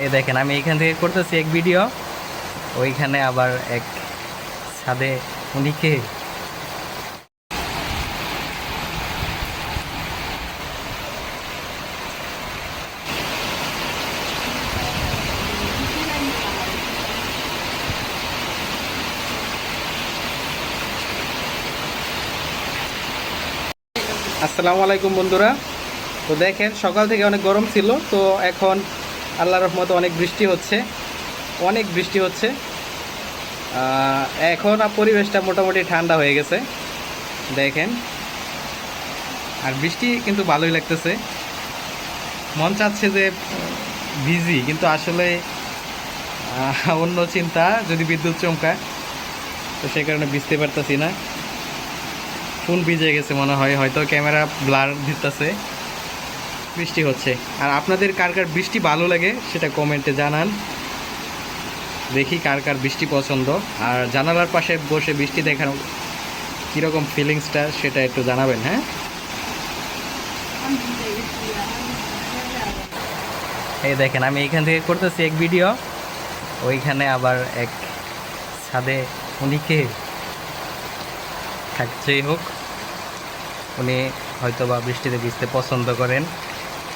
এই দেখেন আমি এখান থেকে করতেছি এক ভিডিও, ওইখানে আবার এক ছাদে উনিকে। আসসালামু আলাইকুম বন্ধুরা। তো দেখেন সকাল থেকে অনেক গরম ছিল, তো এখন আল্লাহর রহমতে অনেক বৃষ্টি হচ্ছে, অনেক বৃষ্টি হচ্ছে। এখন পরিবেশটা মোটামুটি ঠান্ডা হয়ে গেছে দেখেন, আর বৃষ্টি কিন্তু ভালোই লাগতেছে। মন চাচ্ছে যে ভিজি, কিন্তু আসলে অন্য চিন্তা, যদি বিদ্যুৎ চমকায় তো সেই কারণে ভিজতে পারতেছি না। ফোন ভিজে গেছে মনে হয়, হয়তো ক্যামেরা ব্লার দিতেছে। বৃষ্টি হচ্ছে, আর আপনাদের কার কার বৃষ্টি ভালো লাগে সেটা কমেন্টে জানান। দেখি কার কার বৃষ্টি পছন্দ, আর জানালার পাশে বসে বৃষ্টি দেখার কীরকম ফিলিংসটা সেটা একটু জানাবেন। হ্যাঁ, এই দেখেন আমি এখান থেকে করতেছি এক ভিডিও, ওইখানে আবার এক ছাদে উনিকে থাকছেই হোক। উনি হয়তো বা বৃষ্টিতে ভিজতে পছন্দ করেন,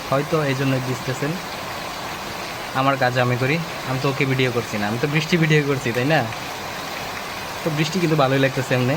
হয়তো এই জন্যই ভিজতেছেন। আমার কাজ আমি করি, আমি তো ওকে ভিডিও করছি না, আমি তো বৃষ্টি ভিডিও করছি, তাই না? তো বৃষ্টি কিন্তু ভালোই লাগতেছে এমনি।